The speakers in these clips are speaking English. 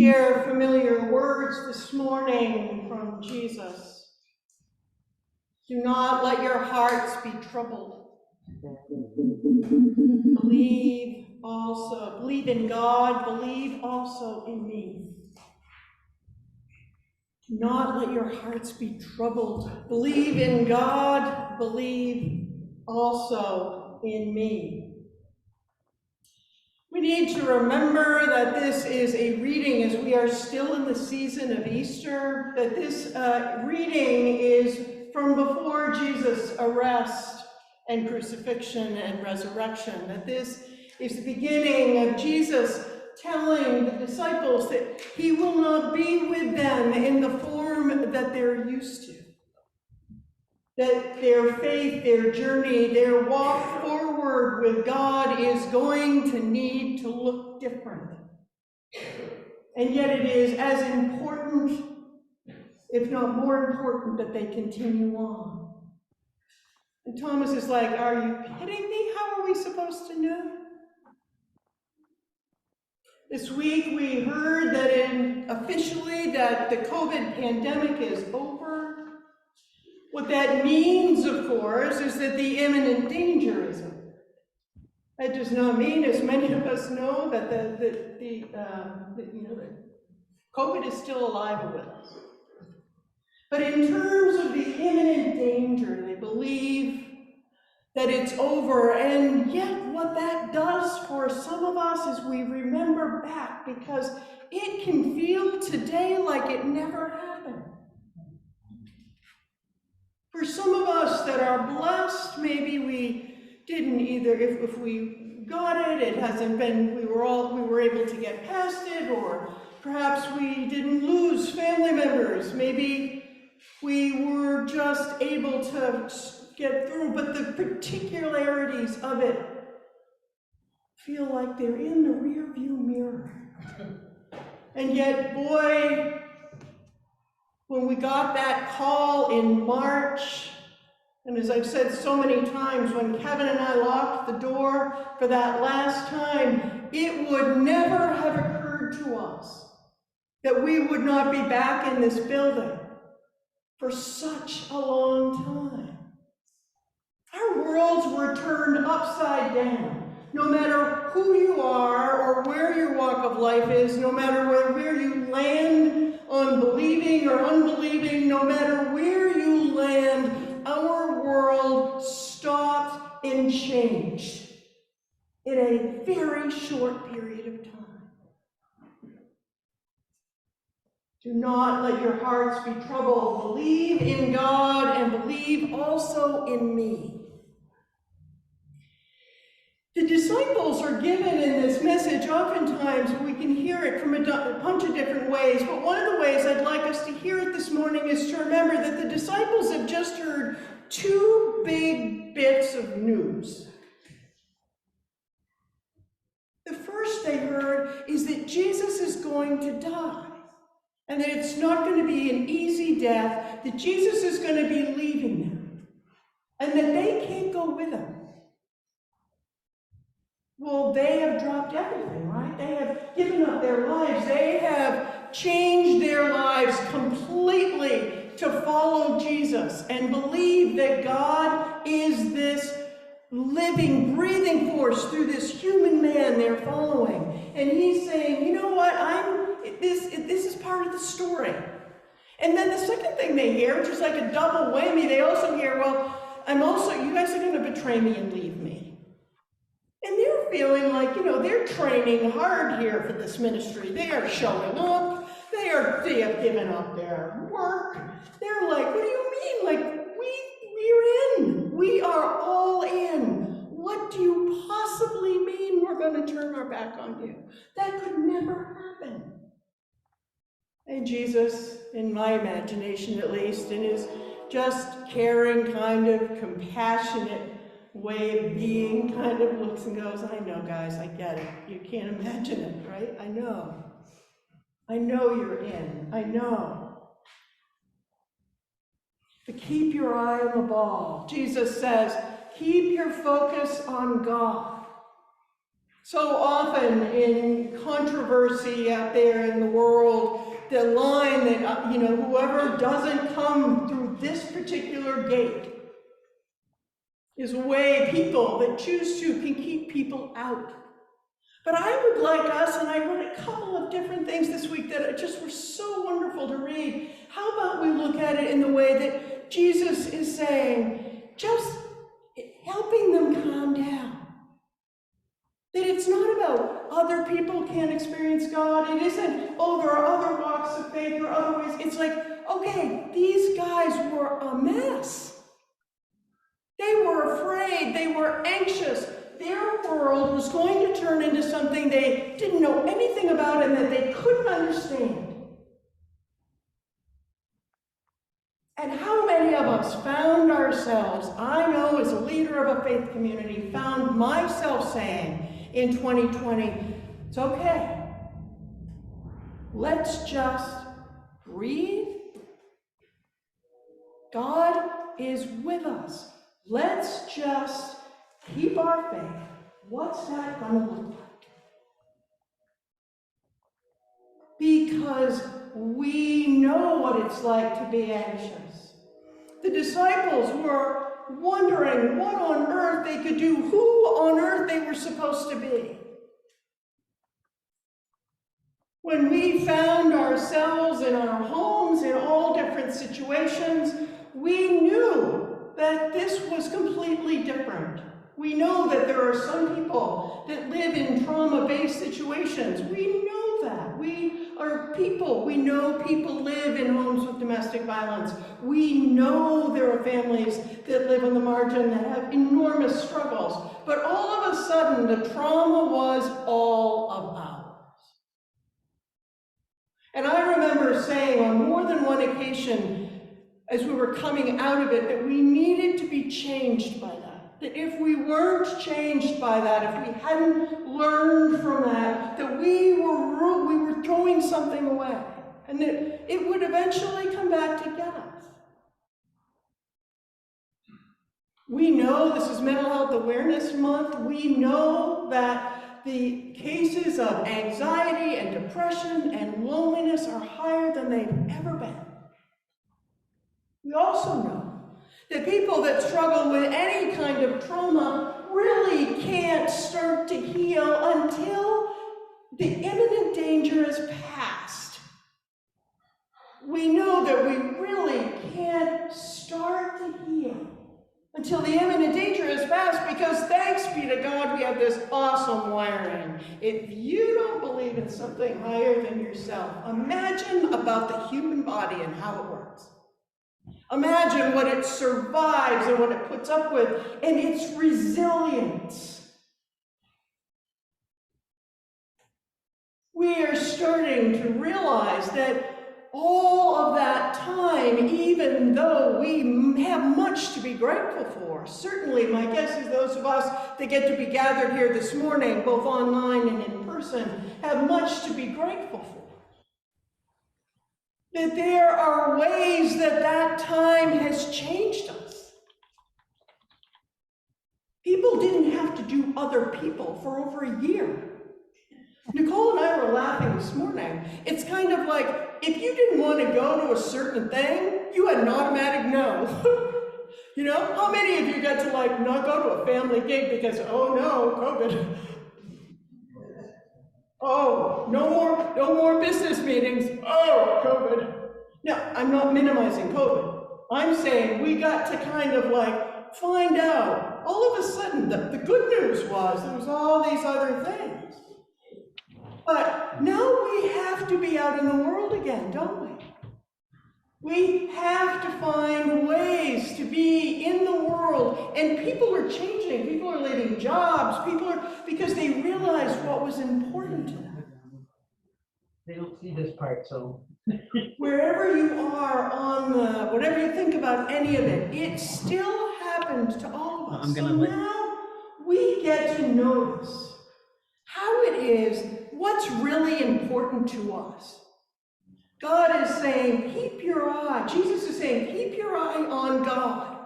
hear familiar words this morning from Jesus. Do not let your hearts be troubled. Believe in God, believe also in me. Do not let your hearts be troubled. Believe in God, believe also in me. We need to remember that this is a reading, as we are still in the season of Easter, that this reading is from before Jesus' arrest and crucifixion and resurrection, that this is the beginning of Jesus telling the disciples that he will not be with them in the form that they're used to. That their faith, their journey, their walk forward with God is going to need to look different. And yet it is as important, if not more important, that they continue on. And Thomas is like, are you kidding me? How are we supposed to know? This week we heard that officially that the COVID pandemic is over. What that means, of course, is that the imminent danger is over. That does not mean, as many of us know, that the COVID is still alive with us. But in terms of the imminent danger, they believe that it's over, and yet what that does for some of us is we remember back, because it can feel today like it never happened. For some of us that are blessed, maybe we didn't either, if we got it, it hasn't been, we were able to get past it, or perhaps we didn't lose family members. Maybe we were just able to get through, but the particularities of it feel like they're in the rearview mirror. And yet, boy, when we got that call in March, and as I've said so many times, when Kevin and I locked the door for that last time, it would never have occurred to us that we would not be back in this building for such a long time. Our worlds were turned upside down. No matter who you are or where your walk of life is, no matter where you land on believing or unbelieving, no matter where you land, our world stopped and changed in a very short period of time. Do not let your hearts be troubled. Believe in God and believe also in me. The disciples are given in this message, oftentimes we can hear it from a bunch of different ways, but one of the ways I'd like us to hear it this morning is to remember that the disciples have just heard two big bits of news. The first they heard is that Jesus is going to die, and that it's not going to be an easy death, that Jesus is going to be leaving them, and that they can't go with him. Well, they have dropped everything, right? They have given up their lives. They have changed their lives completely to follow Jesus and believe that God is this living, breathing force through this human man they're following. And he's saying, you know what, this is part of the story. And then the second thing they hear, which is like a double whammy, they also hear, well, you guys are going to betray me and leave me. And they're feeling like, they're training hard here for this ministry. They are showing up. They have given up their work. They're like, what do you mean? Like, we're in. We are all in. What do you possibly mean we're going to turn our back on you? That could never happen. And Jesus, in my imagination at least, in his just caring, kind of compassionate way of being, kind of looks and goes, I know, guys, I get it. You can't imagine it, right? I know. I know you're in. I know. But keep your eye on the ball. Jesus says, keep your focus on God. So often in controversial controversy out there in the world, the line that, whoever doesn't come through this particular gate is a way people that choose to can keep people out. But I would like us, and I read a couple of different things this week that just were so wonderful to read. How about we look at it in the way that Jesus is saying, just helping them calm down. That it's not about other people can't experience God. It isn't, oh, there are other walks of faith or other ways. It's like, okay, these guys were a mess. They were afraid. They were anxious. Their world was going to turn into something they didn't know anything about and that they couldn't understand. And how many of us found ourselves, I know as a leader of a faith community, found myself saying in 2020, it's okay. Let's just breathe. God is with us. Let's just keep our faith. What's that going to look like? Because we know what it's like to be anxious. The disciples were wondering what on earth they could do, who on earth they were supposed to be. When we found ourselves in our homes in all different situations, we knew that this was completely different. We know that there are some people that live in trauma-based situations. We know that. We are people. We know people live in homes with domestic violence. We know there are families that live on the margin that have enormous struggles. But all of a sudden, the trauma was all of ours. And I remember saying on more than one occasion, as we were coming out of it, that we needed to be changed by that. That if we weren't changed by that, if we hadn't learned from that, that we were throwing something away. And that it would eventually come back to get us. We know this is Mental Health Awareness Month. We know that the cases of anxiety and depression and loneliness are higher than they've ever been. We also know that people that struggle with any kind of trauma really can't start to heal until the imminent danger is past. We know that we really can't start to heal until the imminent danger is past, because thanks be to God we have this awesome wiring. If you don't believe in something higher than yourself, imagine about the human body and how it works. Imagine what it survives and what it puts up with and its resilience. We are starting to realize that all of that time, even though we have much to be grateful for, certainly my guess is those of us that get to be gathered here this morning, both online and in person, have much to be grateful for. That there are ways that that time has changed us. People didn't have to do other people for over a year. Nicole and I were laughing this morning. It's kind of like, if you didn't want to go to a certain thing, you had an automatic no. How many of you got to not go to a family gig because, oh no, COVID. Oh, no more business meetings. Oh, COVID. Now, I'm not minimizing COVID. I'm saying we got to kind of find out. All of a sudden, the good news was there was all these other things. But now we have to be out in the world again, don't we? We have to find ways to be in the world, and people are changing. People are leaving jobs. Because they realized what was important to them. They don't see this part, so. Wherever you are whatever you think about any of it, it still happened to all of us. So now we get to notice how it is, what's really important to us. God is saying, keep your eye. Jesus is saying, keep your eye on God.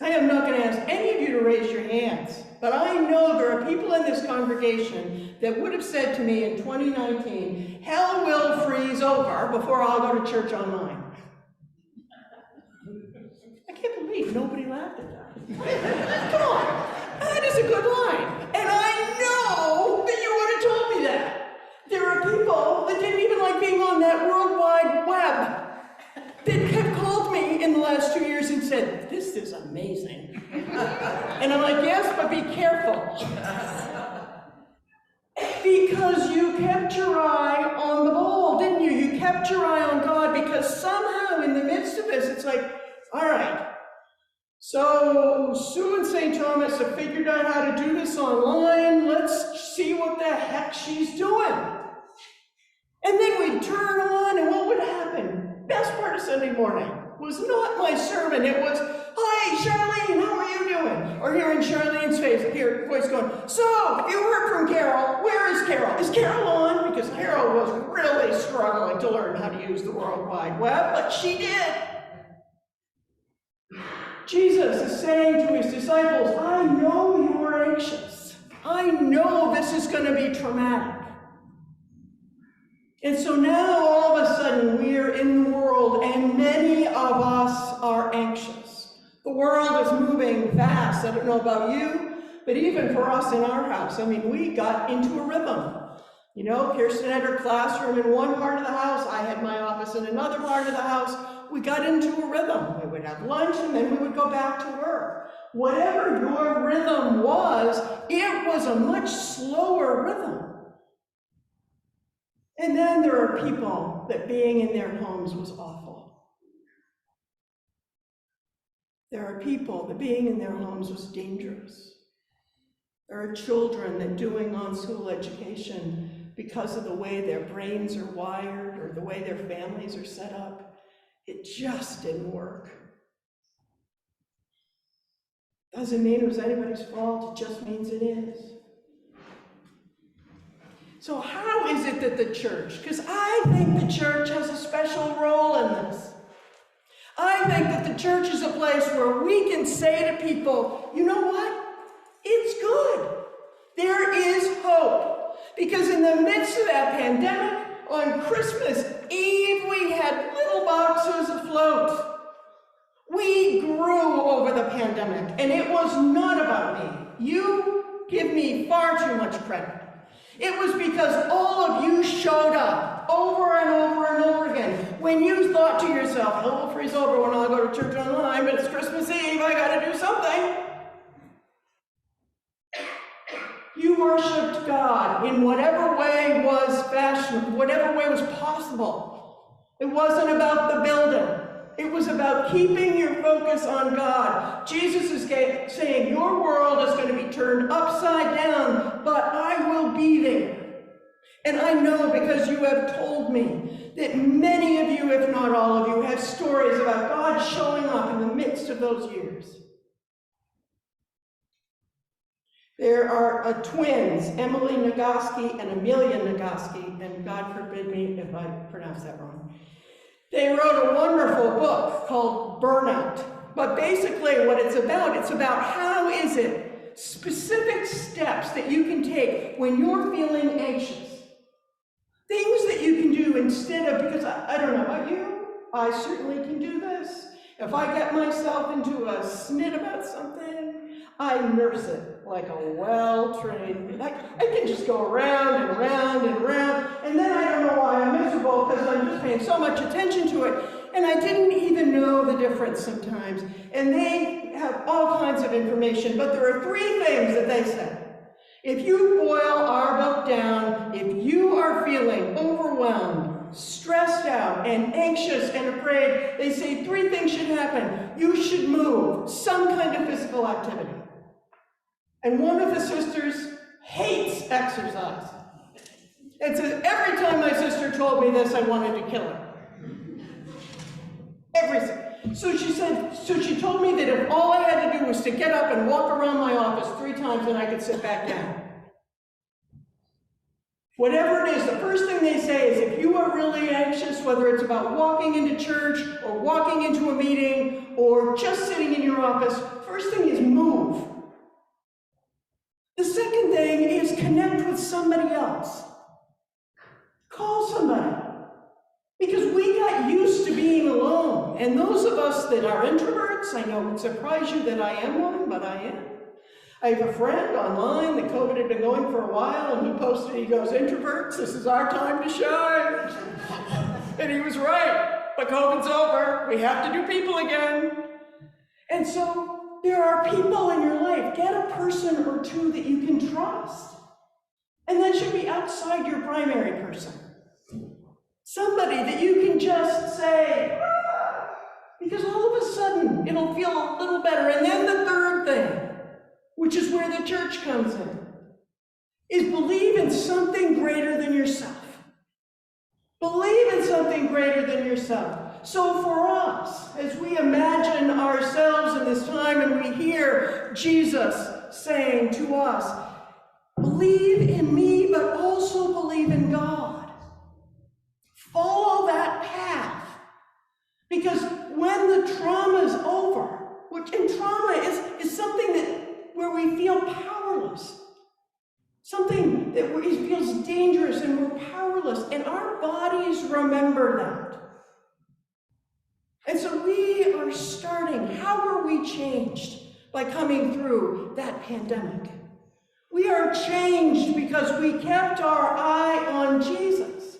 I am not going to ask any of you to raise your hands, but I know there are people in this congregation that would have said to me in 2019, hell will freeze over before I'll go to church online. I can't believe nobody laughed at that. Come on, that is a good line. And I know that you would have told me that. There are people that didn't even like being on that World Wide Web that have called me in the last 2 years and said, this is amazing. And I'm like, yes, but be careful. Because you kept your eye on the ball, didn't you? You kept your eye on God, because somehow in the midst of this, it's like, all right, so Sue and St. Thomas have figured out how to do this online. Let's see what the heck she's doing. And then we'd turn on, and what would happen? Best part of Sunday morning was not my sermon. It was, hi, Charlene, how are you doing? Or hearing Charlene's voice going, so, you heard from Carol. Where is Carol? Is Carol on? Because Carol was really struggling to learn how to use the World Wide Web, but she did. Jesus is saying to his disciples, I know you are anxious. I know this is going to be traumatic. And so now all of a sudden we're in the world, and many of us are anxious. The world is moving fast. I don't know about you, but even for us in our house, I mean, we got into a rhythm. You know, Kirsten had her classroom in one part of the house. I had my office in another part of the house. We got into a rhythm. We would have lunch, and then we would go back to work. Whatever your rhythm was, it was a much slower rhythm. And then there are people that being in their homes was awful. There are people that being in their homes was dangerous. There are children that doing on-school education, because of the way their brains are wired or the way their families are set up, it just didn't work. Doesn't mean it was anybody's fault, it just means it is. So how is it that the church, because I think the church has a special role in this. I think that the church is a place where we can say to people, you know what? It's good. There is hope. Because in the midst of that pandemic, on Christmas Eve, we had little boxes afloat. We grew over the pandemic, and it was not about me. You give me far too much credit. It was because all of you showed up over and over and over again. When you thought to yourself, hell will freeze over when I go to church online, but it's Christmas Eve, I gotta do something. You worshiped God in whatever way was fashionable, whatever way was possible. It wasn't about the building. It was about keeping your focus on God. Jesus is saying, your world is going to be turned upside down, but I will be there. And I know, because you have told me, that many of you, if not all of you, have stories about God showing up in the midst of those years. There are twins, Emily Nagoski and Amelia Nagoski, and God forbid me if I pronounce that wrong. They wrote a wonderful book called Burnout. But basically what it's about how is it specific steps that you can take when you're feeling anxious. Things that you can do instead of, because I don't know about you, I certainly can do this. If I get myself into a snit about something, I nurse it like a well-trained, I can just go around and around and around, and then I don't know why I'm miserable, because I'm just paying so much attention to it, and I didn't even know the difference sometimes. And they have all kinds of information, but there are 3 things that they say. If you boil our book down, if you are feeling overwhelmed, stressed out, and anxious and afraid, they say 3 things should happen. You should move, some kind of physical activity. And one of the sisters hates exercise. And says, every time my sister told me this, I wanted to kill her. So she told me that if all I had to do was to get up and walk around my office 3 times, then I could sit back down. Whatever it is, the first thing they say is if you are really anxious, whether it's about walking into church or walking into a meeting or just sitting in your office, first thing is move. The second thing is connect with somebody else. Call somebody. Because we got used to being alone. And those of us that are introverts, I know it would surprise you that I am one, but I am. I have a friend online that COVID had been going for a while, and he posted, he goes, "Introverts, this is our time to shine." And he was right. But COVID's over. We have to do people again. And so there are people in your life. Get a person or two that you can trust. And that should be outside your primary person. Somebody that you can just say, because all of a sudden it'll feel a little better. And then the third thing, which is where the church comes in, is believe in something greater than yourself. Believe in something greater than yourself. So for us, as we imagine ourselves in this time and we hear Jesus saying to us, believe in me, but also believe in God. Follow that path. Because when the trauma is over, and trauma is something where we feel powerless. Something that feels dangerous and we're powerless. And our bodies remember that. And so we are starting. How were we changed by coming through that pandemic? We are changed because we kept our eye on Jesus.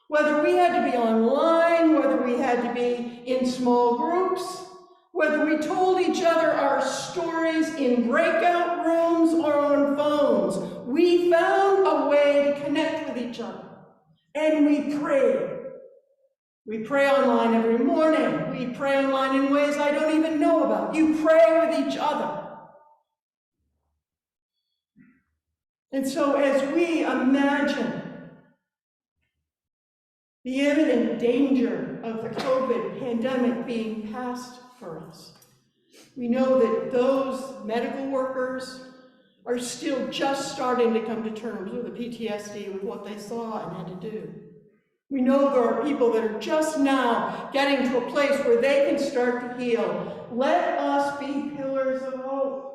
Whether we had to be online, whether we had to be in small groups, whether we told each other our stories in breakout rooms or on phones, we found a way to connect with each other. And we prayed. We pray online every morning. We pray online in ways I don't even know about. You pray with each other. And so as we imagine the imminent danger of the COVID pandemic being past for us, we know that those medical workers are still just starting to come to terms with the PTSD, with what they saw and had to do. We know there are people that are just now getting to a place where they can start to heal. Let us be pillars of hope.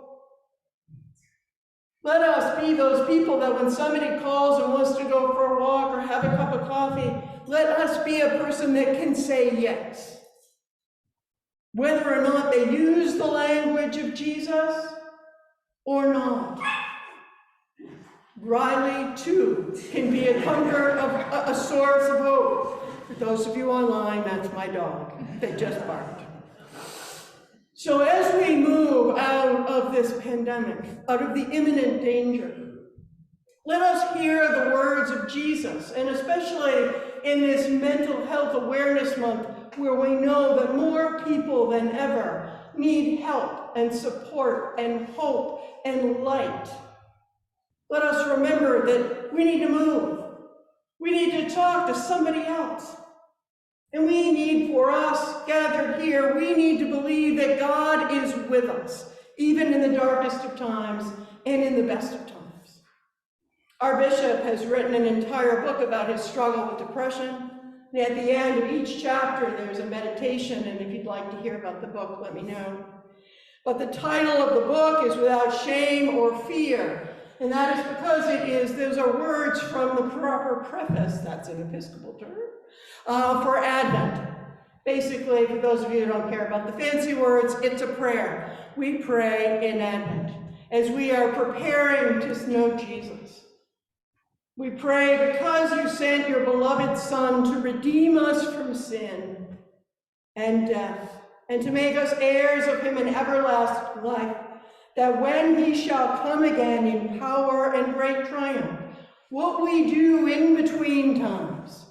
Let us be those people that when somebody calls and wants to go for a walk or have a cup of coffee, let us be a person that can say yes. Whether or not they use the language of Jesus or not. Riley, too, can be a comfort, a source of hope. For those of you online, that's my dog. They just barked. So as we move out of this pandemic, out of the imminent danger, let us hear the words of Jesus, and especially in this Mental Health Awareness Month, where we know that more people than ever need help and support and hope and light. Let us remember that we need to move. We need to talk to somebody else. And we need, for us gathered here, we need to believe that God is with us, even in the darkest of times and in the best of times. Our bishop has written an entire book about his struggle with depression. And at the end of each chapter, there's a meditation, and if you'd like to hear about the book, let me know. But the title of the book is Without Shame or Fear. And that is because those are words from the proper preface, that's an Episcopal term, for Advent. Basically, for those of you who don't care about the fancy words, it's a prayer. We pray in Advent as we are preparing to know Jesus. We pray because you sent your beloved Son to redeem us from sin and death, and to make us heirs of him in everlasting life, that when he shall come again in power and great triumph, what we do in between times,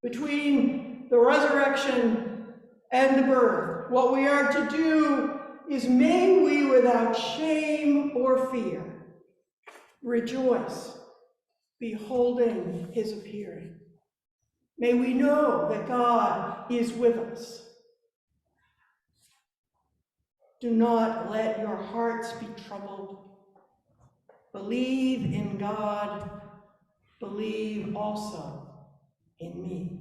between the resurrection and the birth, what we are to do is may we without shame or fear rejoice, beholding his appearing. May we know that God is with us. Do not let your hearts be troubled. Believe in God. believe also in me.